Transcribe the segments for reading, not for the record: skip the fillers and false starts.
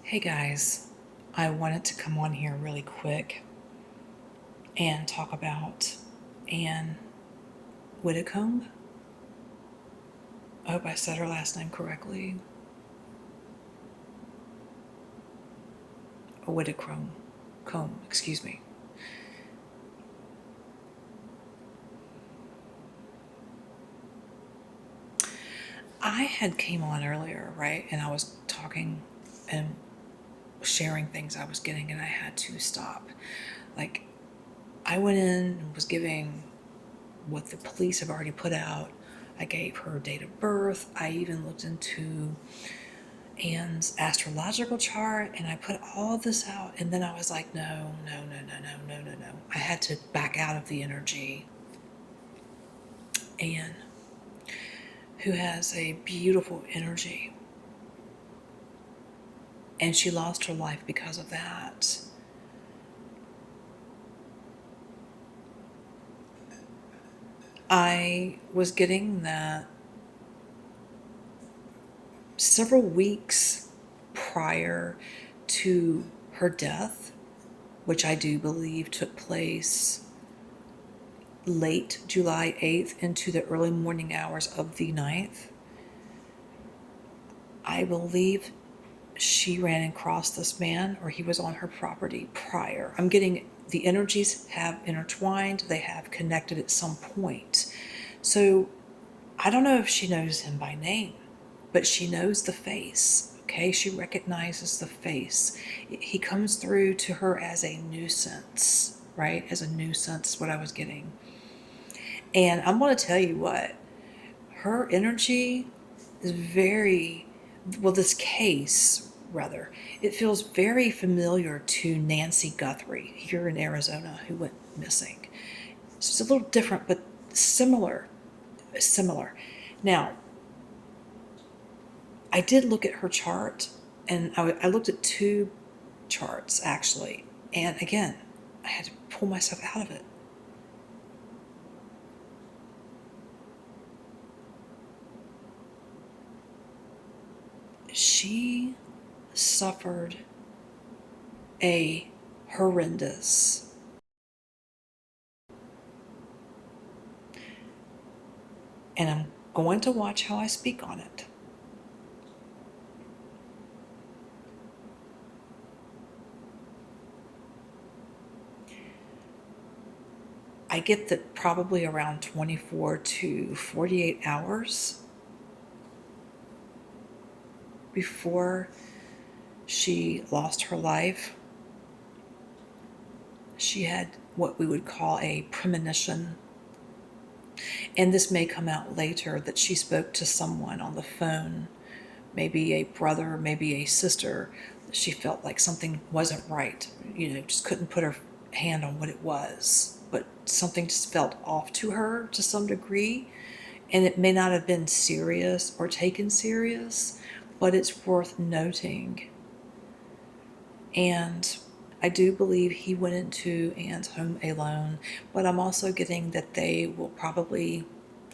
Hey guys, I wanted to come on here really quick and talk about Anne Widdecombe. I hope I said her last name correctly. Widdecombe. Excuse me. I had came on earlier, right? And I was talking and sharing things I was getting, and I had to stop. Like, I went in and was giving what the police have already put out. I gave her date of birth. I even looked into Anne's astrological chart, and I put all this out, and then I was like, no. I had to back out of the energy. Anne, who has a beautiful energy, and she lost her life because of that. I was getting that several weeks prior to her death, which I do believe took place late July 8th into the early morning hours of the 9th. I believe she ran and crossed this man, or he was on her property prior. I'm getting the energies have intertwined, they have connected at some point. So I don't know if she knows him by name, but she knows the face. Okay, she recognizes the face. He comes through to her as a nuisance, right? As a nuisance, what I was getting. And I'm going to tell you what, her energy is very, well, this case, rather, it feels very familiar to Nancy Guthrie here in Arizona, who went missing. It's a little different, but similar. Now, I did look at her chart, and I looked at two charts, actually. And again, I had to pull myself out of it. She suffered a horrendous, and I'm going to watch how I speak on it. I get that probably around 24 to 48 hours before she lost her life, she had what we would call a premonition. And this may come out later, that she spoke to someone on the phone, maybe a brother, maybe a sister. She felt like something wasn't right, just couldn't put her hand on what it was, but something just felt off to her to some degree. And it may not have been serious or taken serious, but it's worth noting. And I do believe he went into Anne's home alone, but I'm also getting that they will probably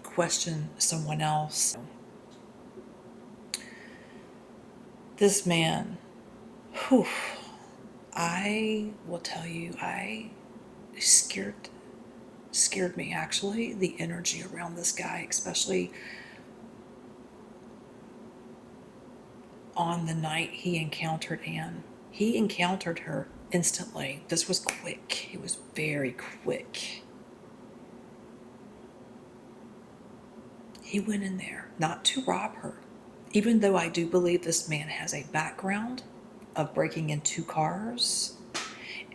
question someone else. This man, whew, I will tell you, I scared me, actually, the energy around this guy, especially on the night he encountered Anne. He encountered her instantly. This was quick. It was very quick. He went in there not to rob her, even though I do believe this man has a background of breaking into cars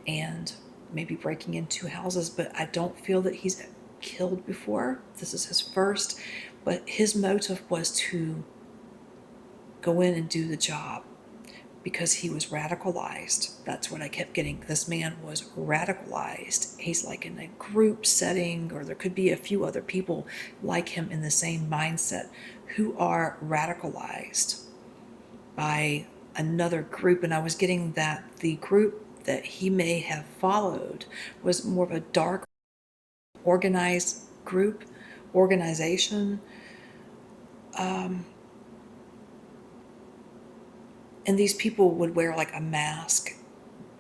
and maybe breaking into houses, but I don't feel that he's killed before. This is his first, but his motive was to go in and do the job because he was radicalized. That's what I kept getting. This man was radicalized. He's like in a group setting, or there could be a few other people like him in the same mindset who are radicalized by another group. And I was getting that the group that he may have followed was more of a dark, organized group, organization. And these people would wear like a mask,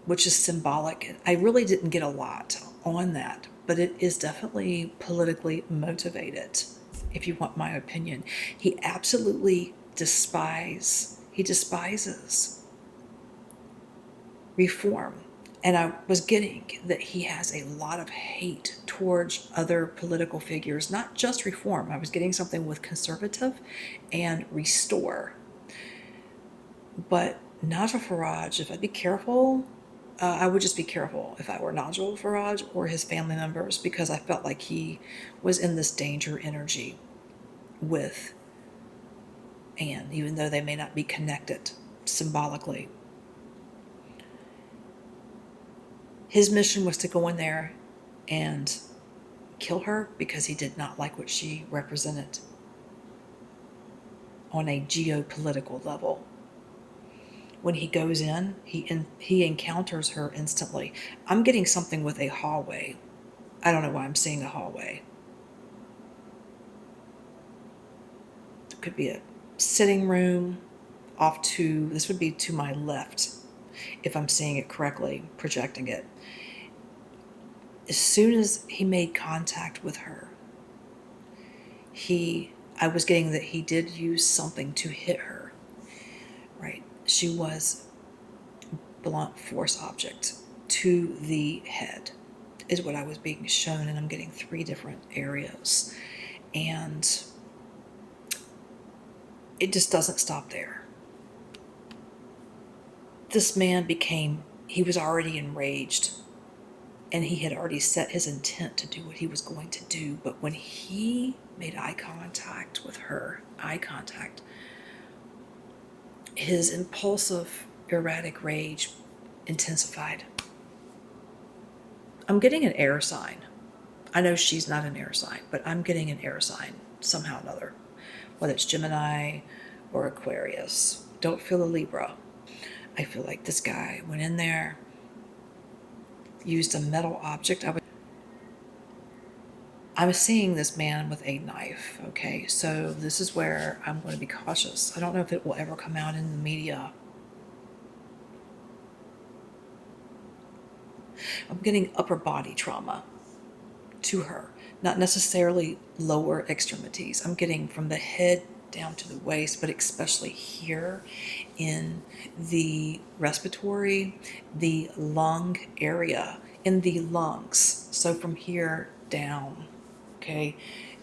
which is symbolic. I really didn't get a lot on that, but it is definitely politically motivated, if you want my opinion. He absolutely despises reform. And I was getting that he has a lot of hate towards other political figures, not just reform. I was getting something with conservative and restore. But Nigel Farage, if I'd be careful, I would just be careful if I were Nigel Farage or his family members, because I felt like he was in this danger energy with Anne, even though they may not be connected symbolically. His mission was to go in there and kill her because he did not like what she represented on a geopolitical level. When he goes in, he encounters her instantly. I'm getting something with a hallway. I don't know why I'm seeing a hallway. It could be a sitting room off to, this would be to my left, if I'm seeing it correctly, projecting it. As soon as he made contact with her, I was getting that he did use something to hit her, right? She was blunt force object to the head is what I was being shown, and I'm getting 3 different areas. And it just doesn't stop there. This man he was already enraged, and he had already set his intent to do what he was going to do. But when he made eye contact with her, his impulsive, erratic rage intensified. I'm getting an air sign. I know she's not an air sign, but I'm getting an air sign somehow or another, whether it's Gemini or Aquarius. Don't feel a Libra. I feel like this guy went in there, used a metal object. I'm seeing this man with a knife, okay? So this is where I'm going to be cautious. I don't know if it will ever come out in the media. I'm getting upper body trauma to her, not necessarily lower extremities. I'm getting from the head down to the waist, but especially here in the respiratory, the lung area, in the lungs. So from here down, okay,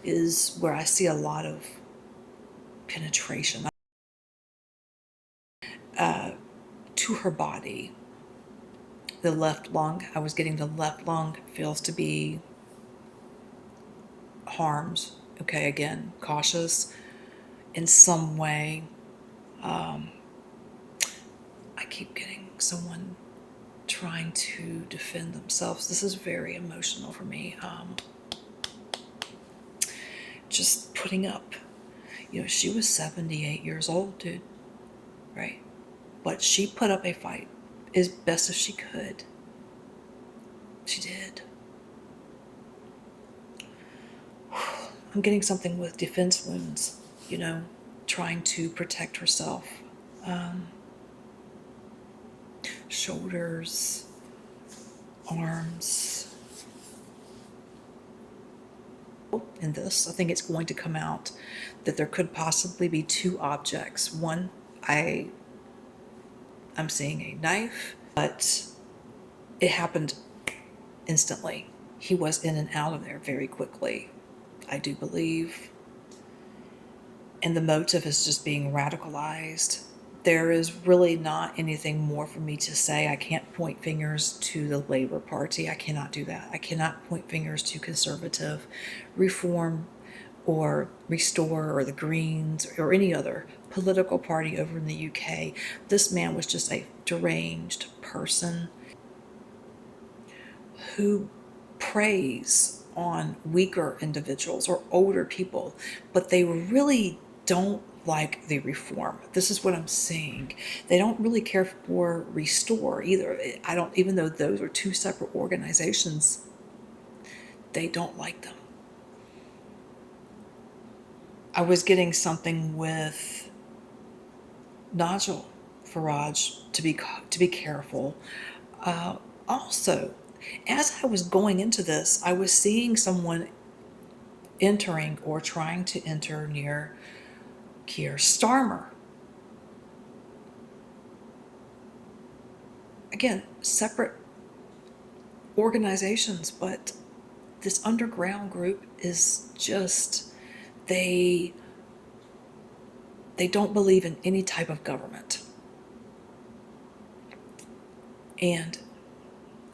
is where I see a lot of penetration to her body. The left lung, I was getting the left lung feels to be harmed. Okay, again, cautious in some way. I keep getting someone trying to defend themselves. This is very emotional for me. Just putting up. She was 78 years old, dude, right? But she put up a fight as best as she could. She did. I'm getting something with defense wounds, trying to protect herself. Shoulders, arms. In this, I think it's going to come out that there could possibly be 2 objects. One, I'm seeing a knife, but it happened instantly. He was in and out of there very quickly, I do believe. And the motive is just being radicalized. There is really not anything more for me to say. I can't point fingers to the Labor Party. I cannot do that. I cannot point fingers to conservative, reform, or restore, or the Greens, or any other political party over in the UK. This man was just a deranged person who preys on weaker individuals or older people, but they really don't like the reform. This is what I'm seeing. They don't really care for restore either. Even though those are 2 separate organizations, they don't like them. I was getting something with Nigel Faraj to be careful. Also, as I was going into this, I was seeing someone entering or trying to enter near Keir Starmer. Again, separate organizations, but this underground group is just, they don't believe in any type of government. And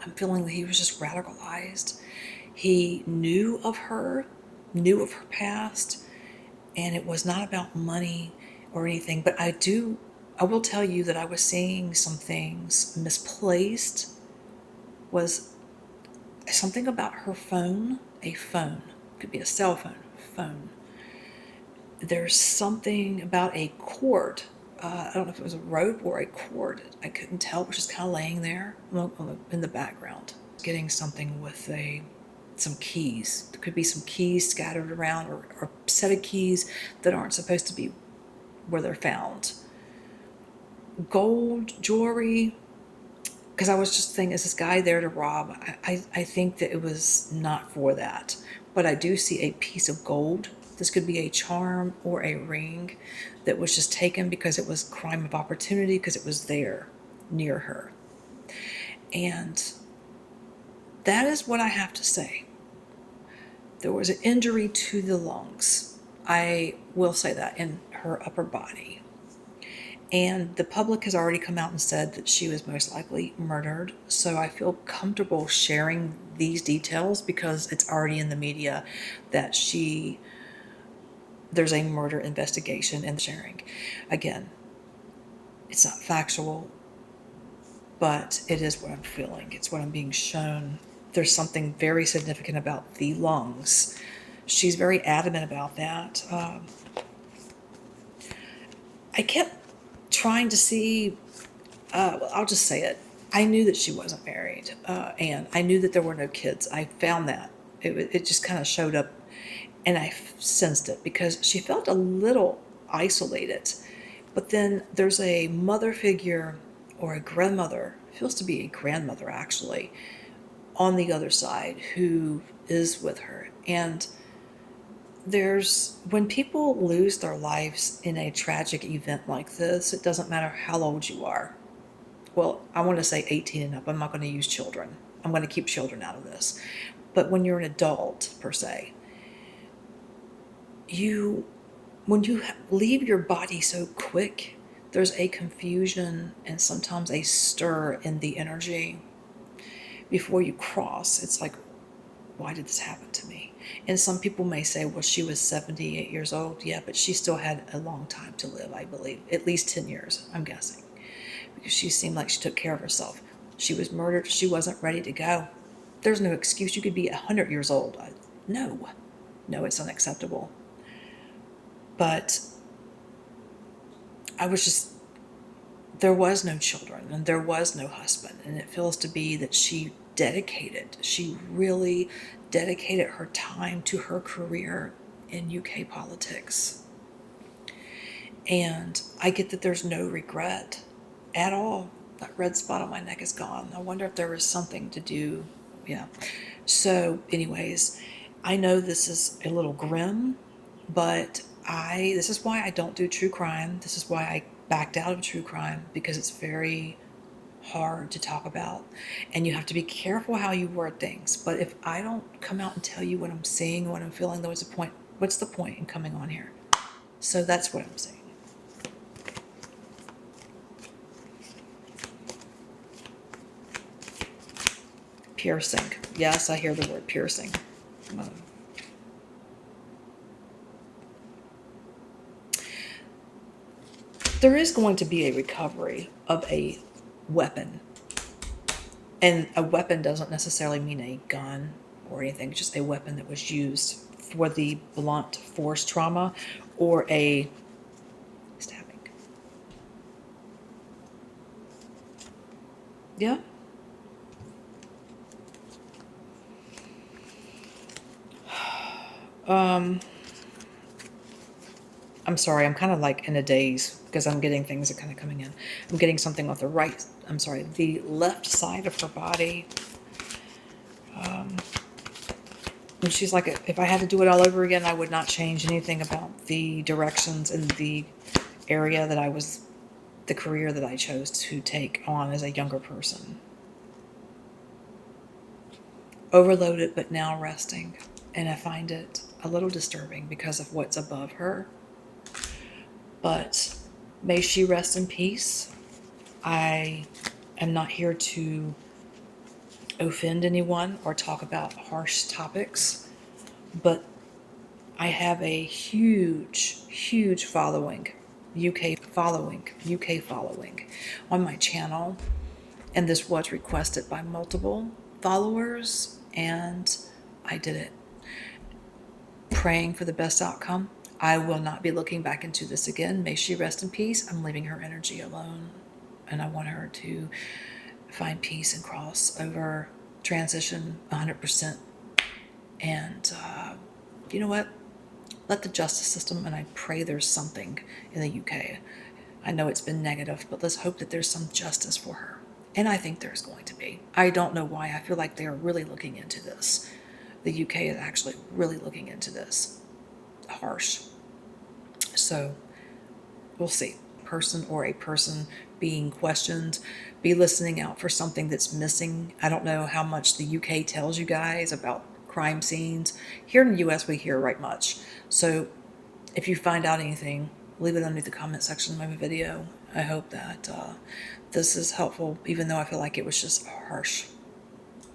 I'm feeling that he was just radicalized. He knew of her past, and it was not about money or anything. But I will tell you that I was seeing some things misplaced. Was something about her phone, a phone, could be a cell phone. There's something about a cord. I don't know if it was a rope or a cord. I couldn't tell. It was just kind of laying there in the background. Getting something with some keys. There could be some keys scattered around, or a set of keys that aren't supposed to be where they're found. Gold, jewelry. Because I was just thinking, is this guy there to rob? I think that it was not for that. But I do see a piece of gold. This could be a charm or a ring that was just taken because it was crime of opportunity, because it was there near her. And that is what I have to say. There was an injury to the lungs. I will say that, in her upper body. And the public has already come out and said that she was most likely murdered. So I feel comfortable sharing these details because it's already in the media that there's a murder investigation and sharing. Again, it's not factual, but it is what I'm feeling. It's what I'm being shown. There's something very significant about the lungs. She's very adamant about that. I kept trying to see, I'll just say it. I knew that she wasn't married, and I knew that there were no kids. I found that. It just kind of showed up, and I sensed it because she felt a little isolated. But then there's a mother figure, or a grandmother, feels to be a grandmother actually, on the other side, who is with her. And when people lose their lives in a tragic event like this, it doesn't matter how old you are. Well, I want to say 18 and up. I'm not going to use children. I'm going to keep children out of this. But when you're an adult, per se, when you leave your body so quick, there's a confusion and sometimes a stir in the energy before you cross. It's like, why did this happen to me? And some people may say, well, she was 78 years old. Yeah, but she still had a long time to live, I believe. At least 10 years, I'm guessing. Because she seemed like she took care of herself. She was murdered. She wasn't ready to go. There's no excuse. You could be 100 years old. No, it's unacceptable. But there was no children and there was no husband. And it feels to be that she really dedicated her time to her career in UK politics. And I get that there's no regret at all. That red spot on my neck is gone. I wonder if there was something to do. Yeah. So anyways, I know this is a little grim, but this is why I don't do true crime. This is why I backed out of true crime, because it's very hard to talk about, and you have to be careful how you word things. But if I don't come out and tell you what I'm seeing, what I'm feeling, what's the point in coming on here? So that's what I'm saying. Piercing. Yes, I hear the word piercing. There is going to be a recovery of a weapon. And a weapon doesn't necessarily mean a gun or anything, just a weapon that was used for the blunt force trauma or a stabbing. Yeah. I'm sorry, I'm kind of like in a daze because I'm getting things that are kind of coming in. I'm getting something off the right, I'm sorry, the left side of her body. And she's like, if I had to do it all over again, I would not change anything about the directions and the area that I was, the career that I chose to take on as a younger person. Overloaded, but now resting. And I find it a little disturbing because of what's above her. But may she rest in peace. I am not here to offend anyone or talk about harsh topics, but I have a huge following, UK following on my channel, and this was requested by multiple followers, and I did it. Praying for the best outcome. I will not be looking back into this again. May she rest in peace. I'm leaving her energy alone, and I want her to find peace and cross over, transition 100%. And you know what? Let the justice system, and I pray there's something in the UK. I know it's been negative, but let's hope that there's some justice for her. And I think there's going to be. I don't know why. I feel like they are really looking into this. The UK is actually really looking into this. Harsh. So we'll see. Person or a person being questioned, be listening out for something that's missing. I don't know how much the UK tells you guys about crime scenes. Here in the US, we hear right much. So if you find out anything, leave it under the comment section of my video. I hope that this is helpful, even though I feel like it was just harsh.